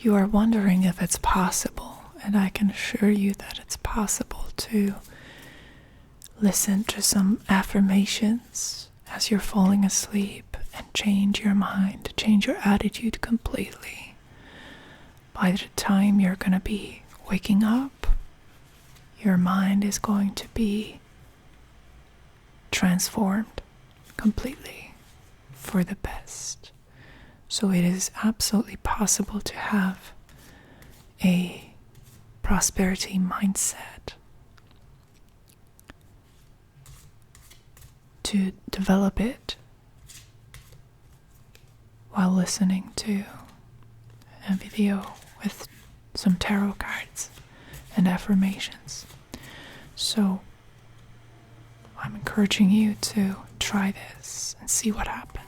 you are wondering if it's possible, and I can assure you that it's possible to listen to some affirmations as you're falling asleep and change your mind, change your attitude completely. By the time you're going to be waking up, your mind is going to be transformed completely for the best. So it is absolutely possible to have a prosperity mindset, to develop it while listening to a video with some tarot cards and affirmations. So I'm encouraging you to try this and see what happens.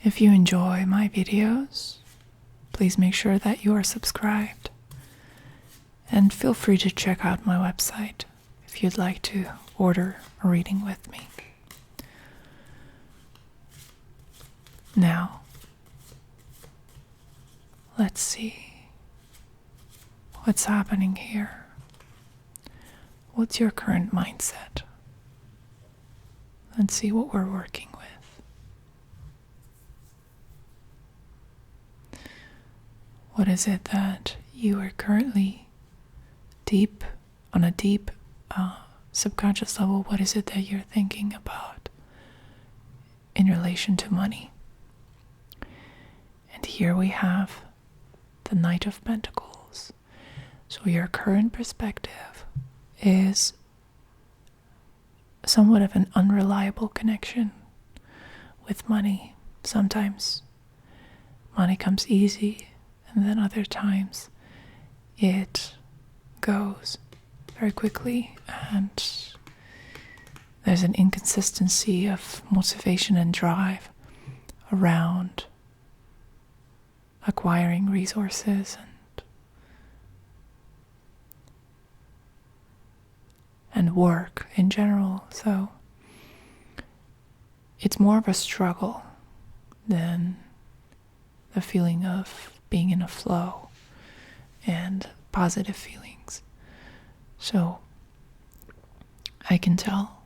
If you enjoy my videos, please make sure that you are subscribed, and feel free to check out my website if you'd like to order a reading with me. Now, let's see what's happening here. What's your current mindset? Let's see what we're working with. What is it that you are currently on a deep subconscious level? What is it that you're thinking about in relation to money? And here we have the Knight of Pentacles. So your current perspective is somewhat of an unreliable connection with money. Sometimes money comes easy, and then other times it goes very quickly, and there's an inconsistency of motivation and drive around acquiring resources and work in general. So it's more of a struggle than the feeling of being in a flow and positive feelings. So I can tell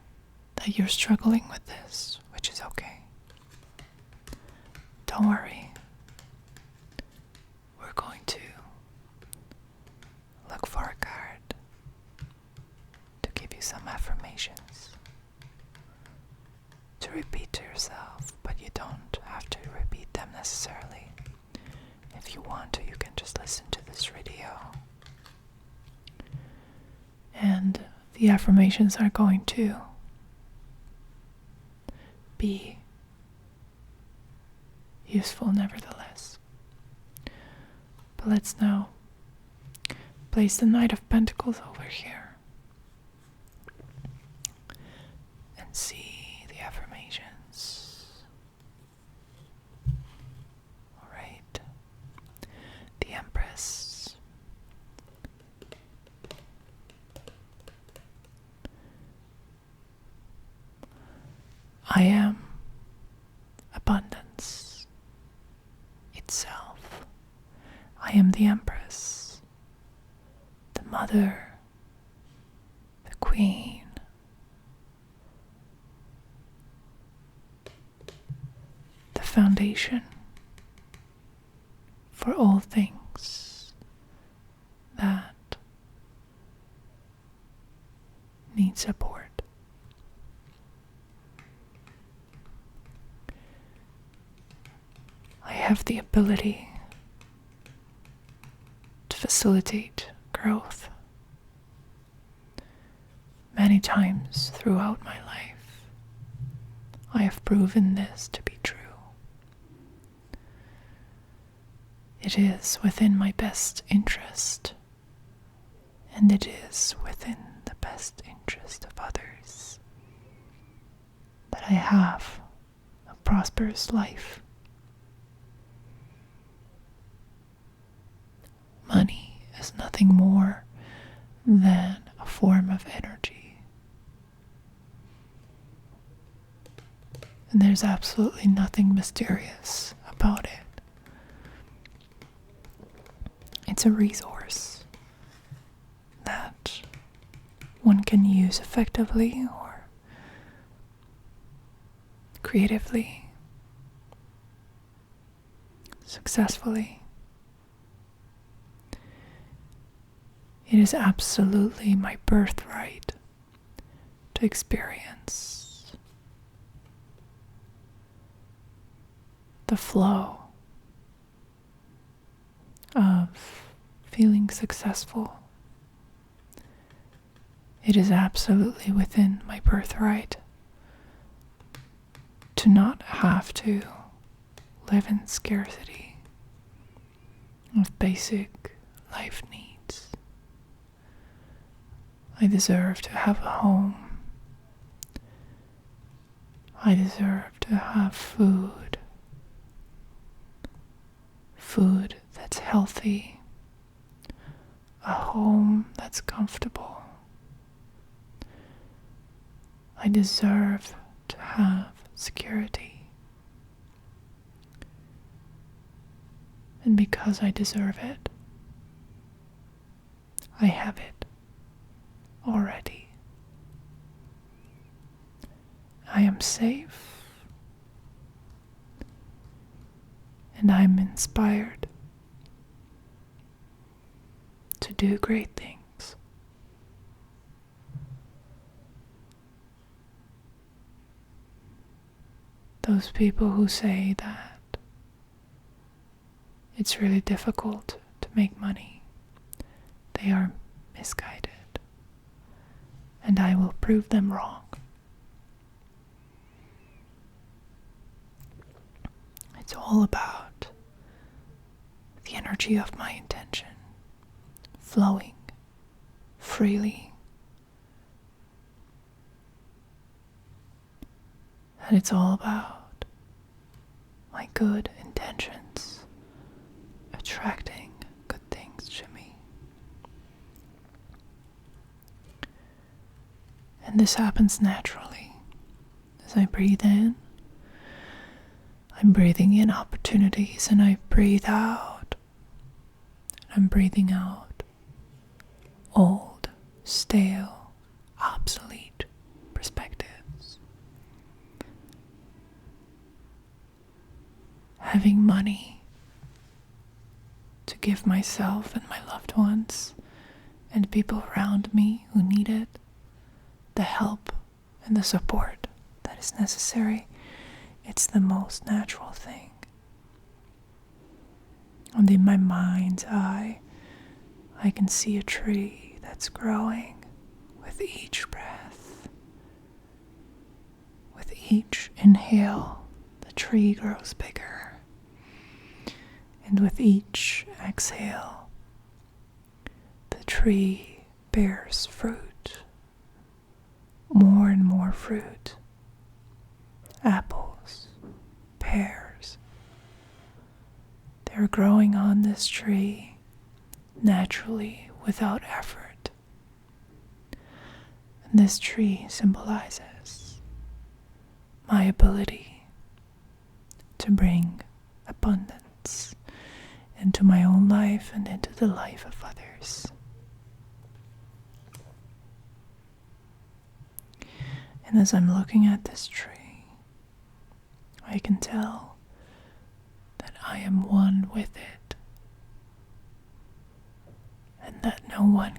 that you're struggling with this, which is okay. Don't worry. We're going to look for a card to give you some affirmations to repeat to yourself, but you don't have to repeat them necessarily. If you want to, you can just listen to this video. And the affirmations are going to be useful nevertheless. But let's now place the Knight of Pentacles over here and see the affirmations. Alright. The Empress. I am abundance itself. I am the Empress, the Mother, the Queen, the foundation for all things that need support. I have the ability to facilitate growth. Many times throughout my life, I have proven this to be true. It is within my best interest, and it is within the best interest of others, that I have a prosperous life. Money is nothing more than a form of energy. And there's absolutely nothing mysterious about it. It's a resource that one can use effectively or creatively, successfully. It is absolutely my birthright to experience the flow of feeling successful. It is absolutely within my birthright to not have to live in scarcity of basic life needs. I deserve to have a home. I deserve to have food. Food that's healthy. A home that's comfortable. I deserve to have security. And because I deserve it, I have it already. I am safe, and I'm inspired to do great things. Those people who say that it's really difficult to make money, they are misguided, and I will prove them wrong. It's all about the energy of my intention flowing freely. And it's all about my good intentions attracting good things to me. And this happens naturally. As I breathe in, I'm breathing in opportunities, and I breathe out. I'm breathing out old, stale, obsolete perspectives. Having money to give myself and my loved ones and people around me who need it, the help and the support that is necessary. It's the most natural thing. And in my mind's eye, I can see a tree that's growing with each breath. With each inhale, the tree grows bigger. And with each exhale, the tree bears fruit. More and more fruit. Apples, pears. They're growing on this tree naturally without effort. And this tree symbolizes my ability to bring abundance into my own life and into the life of others. And as I'm looking at this tree, I can tell that I am one with it, and that no one